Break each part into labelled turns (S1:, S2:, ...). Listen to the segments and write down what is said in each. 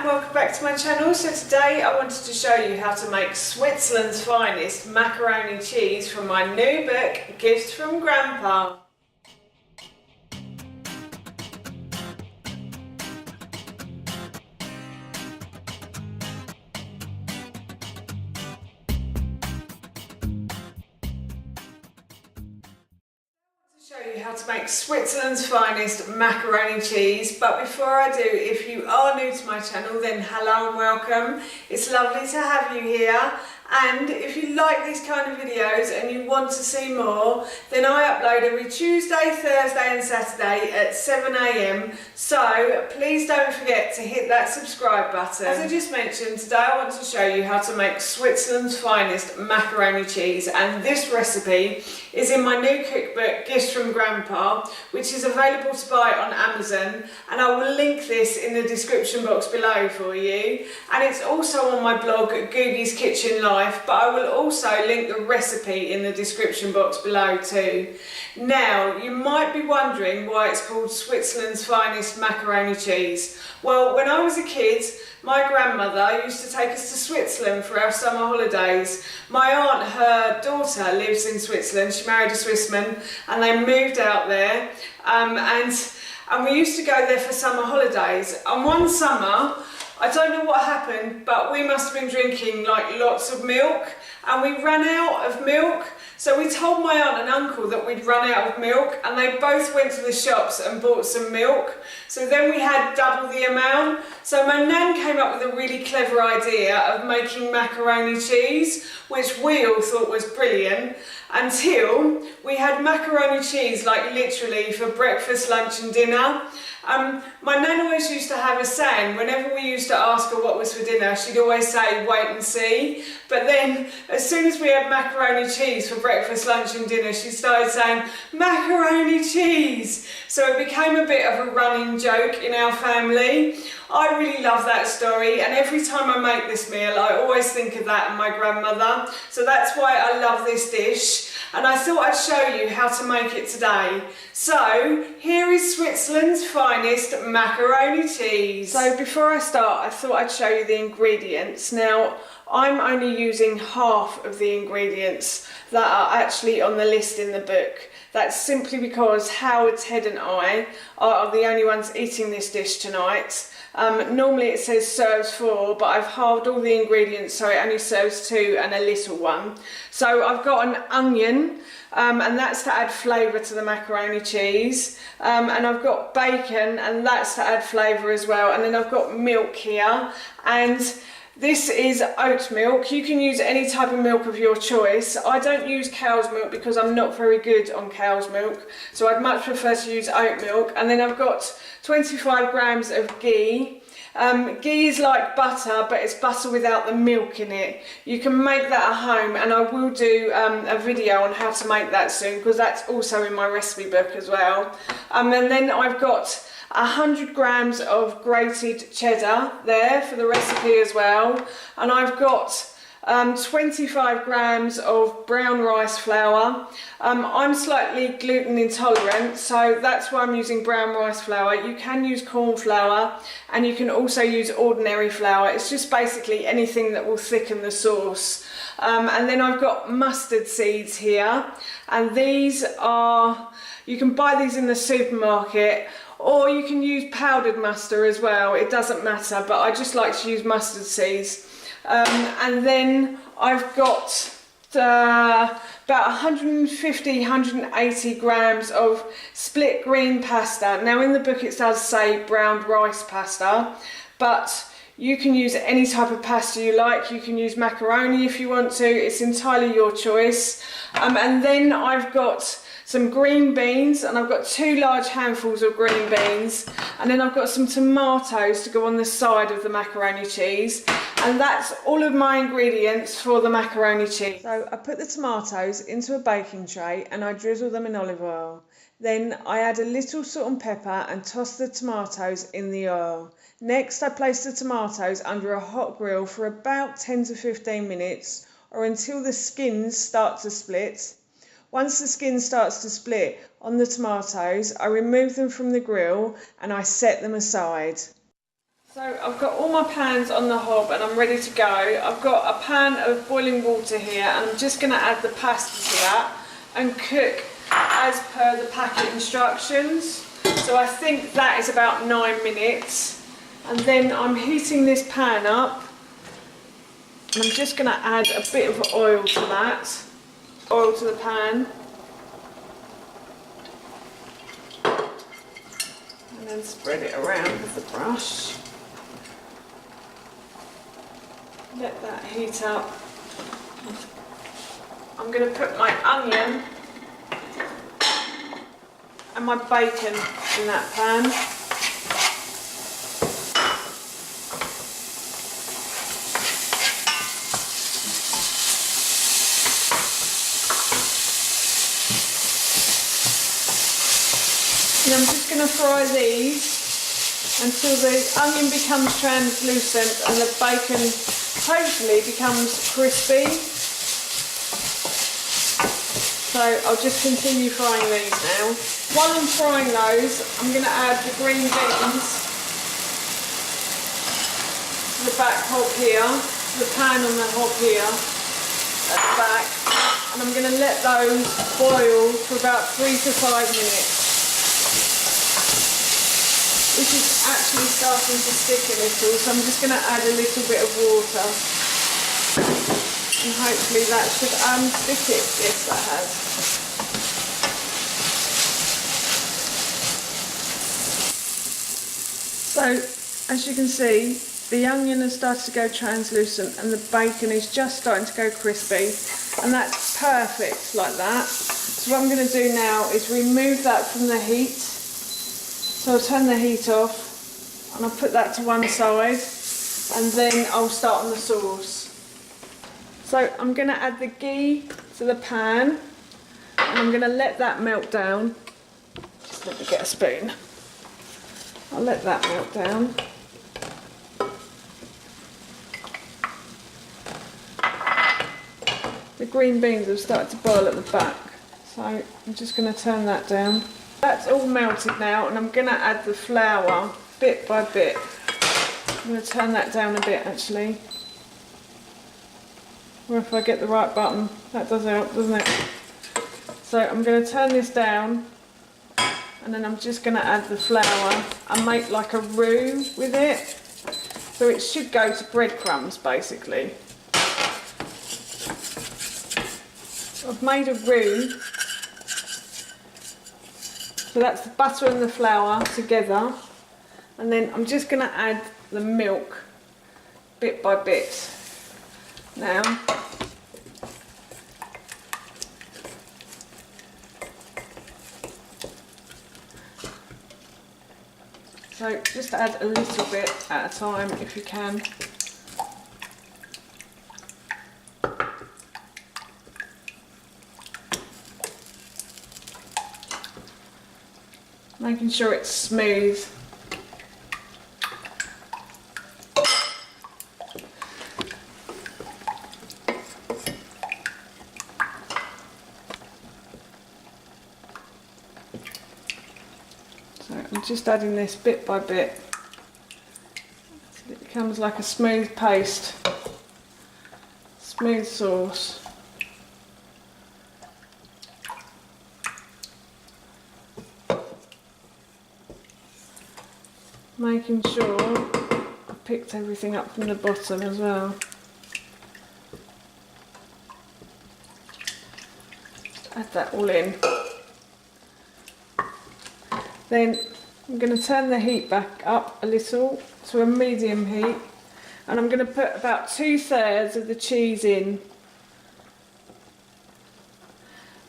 S1: welcome back to my channel. So today I wanted to show you how to make Switzerland's finest macaroni cheese from my new book, Gifts from Grandpa. Show you how to make Switzerland's finest macaroni cheese, but before I do, if you are new to my channel, then hello and welcome. It's lovely to have you here, and if you like these kind of videos and you want to see more, then I upload every Tuesday, Thursday and Saturday at 7 AM, so please don't forget to hit that subscribe button. As I just mentioned, today I want to show you how to make Switzerland's finest macaroni cheese, and this recipe is in my new cookbook, Gifts from Grandpa, which is available to buy on Amazon, and I will link this in the description box below for you. And it's also on my blog, Googie's Kitchen Life, but I will also link the recipe in the description box below too. Now, you might be wondering why it's called Switzerland's finest macaroni cheese. Well, when I was a kid, my grandmother used to take us to Switzerland for our summer holidays. My aunt, her daughter, lives in Switzerland. She married a Swissman and they moved out there, and we used to go there for summer holidays. And one summer, I don't know what happened, but we must have been drinking like lots of milk, and we ran out of milk. So we told my aunt and uncle that we'd run out of milk, and they both went to the shops and bought some milk. So then we had double the amount. So my nan came up with a really clever idea of making macaroni cheese, which we all thought was brilliant, until we had macaroni cheese like literally for breakfast, lunch and dinner. My nan always used to have a saying, whenever we used to ask her what was for dinner, she'd always say, wait and see. But then, as soon as we had macaroni cheese for breakfast, lunch and dinner, she started saying, macaroni cheese. So it became a bit of a running joke in our family. I really love that story, and every time I make this meal, I always think of that and my grandmother. So that's why I love this dish, and I thought I'd show you how to make it today. So here is Switzerland's finest macaroni cheese. So before I start, I thought I'd show you the ingredients. Now, I'm only using half of the ingredients that are actually on the list in the book. That's simply because Howard's Head and I are the only ones eating this dish tonight. Normally it says serves 4, but I've halved all the ingredients so it only serves 2 and a little one. So I've got an onion, and that's to add flavour to the macaroni cheese, and I've got bacon, and that's to add flavour as well, and then I've got milk here, and this is oat milk. You can use any type of milk of your choice. I don't use cow's milk because I'm not very good on cow's milk, so I'd much prefer to use oat milk. And then I've got 25 grams of ghee. Ghee is like butter, but it's butter without the milk in it. You can make that at home, and I will do a video on how to make that soon, because that's also in my recipe book as well. And then I've got 100 grams of grated cheddar there for the recipe as well, and I've got 25 grams of brown rice flour. I'm slightly gluten intolerant, so that's why I'm using brown rice flour. You can use corn flour, and you can also use ordinary flour. It's just basically anything that will thicken the sauce. And then I've got mustard seeds here, and these are, you can buy these in the supermarket, or you can use powdered mustard as well. It doesn't matter, but I just like to use mustard seeds. And then I've got about 150, 180 grams of split green pasta. Now in the book it does say browned rice pasta, but you can use any type of pasta you like. You can use macaroni if you want to. It's entirely your choice. And then I've got some green beans, and I've got 2 large handfuls of green beans, and then I've got some tomatoes to go on the side of the macaroni cheese, and that's all of my ingredients for the macaroni cheese. So I put the tomatoes into a baking tray and I drizzle them in olive oil. Then I add a little salt and pepper and toss the tomatoes in the oil. Next I place the tomatoes under a hot grill for about 10 to 15 minutes, or until the skins start to split. Once the skin starts to split on the tomatoes, I remove them from the grill and I set them aside. So I've got all my pans on the hob and I'm ready to go. I've got a pan of boiling water here and I'm just going to add the pasta to that and cook as per the packet instructions. So I think that is about 9 minutes. And then I'm heating this pan up and I'm just going to add a bit of oil to that, oil to the pan. And then spread it around with the brush. Let that heat up. I'm going to put my onion and my bacon in that pan. And I'm just going to fry these until the onion becomes translucent and the bacon hopefully becomes crispy. So I'll just continue frying these now. While I'm frying those, I'm going to add the green beans to the back hob here, to the pan on the hob here at the back, and I'm going to let those boil for about 3 to 5 minutes. This is actually starting to stick a little, so I'm just going to add a little bit of water. And hopefully that should unstick it. Yes, that has. So, as you can see, the onion has started to go translucent and the bacon is just starting to go crispy. And that's perfect like that. So what I'm going to do now is remove that from the heat. So I'll turn the heat off and I'll put that to one side and then I'll start on the sauce. So I'm going to add the ghee to the pan and I'm going to let that melt down. Just let me get a spoon. I'll let that melt down. The green beans have started to boil at the back, so I'm just going to turn that down. That's all melted now and I'm going to add the flour bit by bit. I'm going to turn that down a bit actually. Or if I get the right button, that does help, doesn't it? So I'm going to turn this down and then I'm just going to add the flour and make like a roux with it. So it should go to breadcrumbs basically. I've made a roux. So that's the butter and the flour together, and then I'm just going to add the milk bit by bit now. So just add a little bit at a time if you can. Making sure it's smooth. So I'm just adding this bit by bit until it becomes like a smooth paste, smooth sauce. Making sure I picked everything up from the bottom as well. Just add that all in. Then I'm going to turn the heat back up a little to a medium heat and I'm going to put about 2/3 of the cheese in.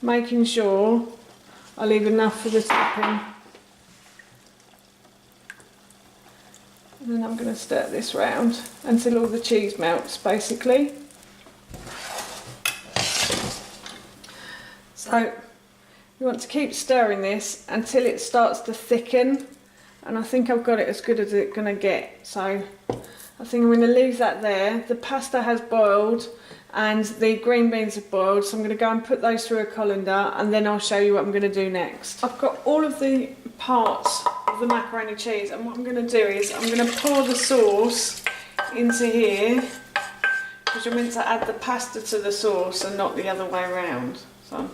S1: Making sure I leave enough for the topping. And then I'm going to stir this round until all the cheese melts basically. So you want to keep stirring this until it starts to thicken, and I think I've got it as good as it's going to get. So I think I'm going to leave that there. The pasta has boiled and the green beans have boiled, so I'm going to go and put those through a colander and then I'll show you what I'm going to do next. I've got all of the parts of the macaroni cheese, and what I'm going to do is I'm going to pour the sauce into here, because you're meant to add the pasta to the sauce and not the other way around. So I'm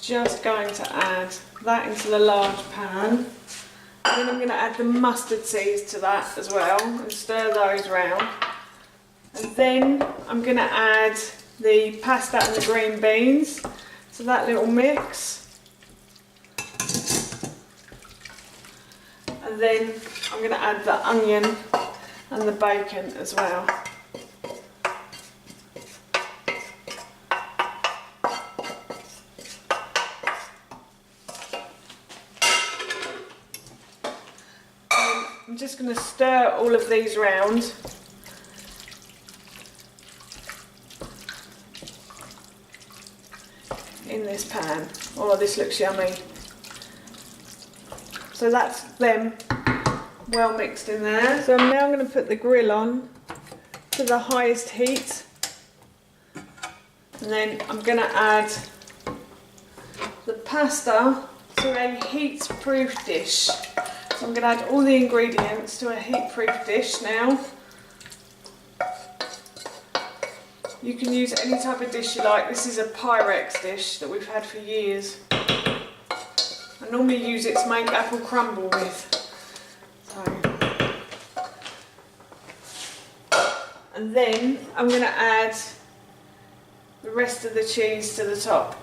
S1: just going to add that into the large pan, and then I'm going to add the mustard seeds to that as well and stir those round. And then I'm going to add the pasta and the green beans to that little mix. And then I'm going to add the onion and the bacon as well. I'm just going to stir all of these round. In this pan. Oh, this looks yummy. So that's them well mixed in there. So now I'm going to put the grill on to the highest heat, and then I'm going to add the pasta to a heat-proof dish. So I'm going to add all the ingredients to a heat-proof dish now. You can use any type of dish you like. This is a Pyrex dish that we've had for years. I normally use it to make apple crumble with. And then I'm going to add the rest of the cheese to the top.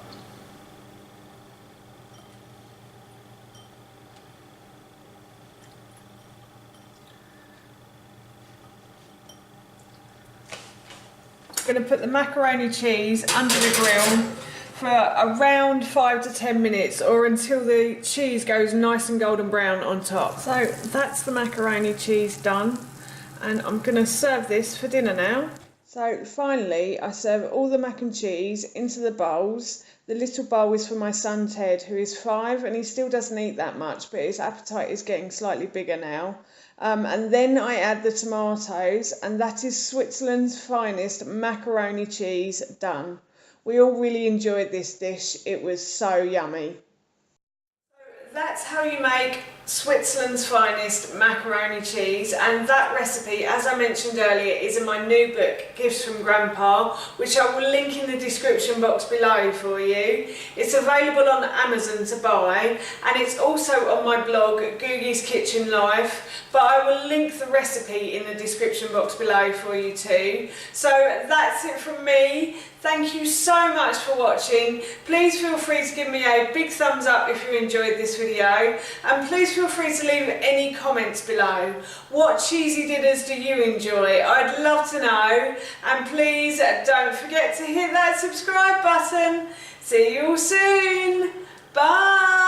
S1: I'm going to put the macaroni cheese under the grill for around 5 to 10 minutes, or until the cheese goes nice and golden brown on top. So that's the macaroni cheese done, and I'm going to serve this for dinner now. So finally I serve all the mac and cheese into the bowls. The little bowl is for my son Ted, who is 5, and he still doesn't eat that much, but his appetite is getting slightly bigger now. And then I add the tomatoes, and that is Switzerland's finest macaroni cheese done. We all really enjoyed this dish. It was so yummy. That's how you make Switzerland's finest macaroni cheese, and that recipe, as I mentioned earlier, is in my new book, Gifts from Grandpa, which I will link in the description box below for you. It's available on Amazon to buy, and it's also on my blog, Googie's Kitchen Life, but I will link the recipe in the description box below for you too. So that's it from me. Thank you so much for watching. Please feel free to give me a big thumbs up if you enjoyed this video, and please feel free to leave any comments below. What cheesy dinners do you enjoy? I'd love to know, and please don't forget to hit that subscribe button. See you all soon. Bye.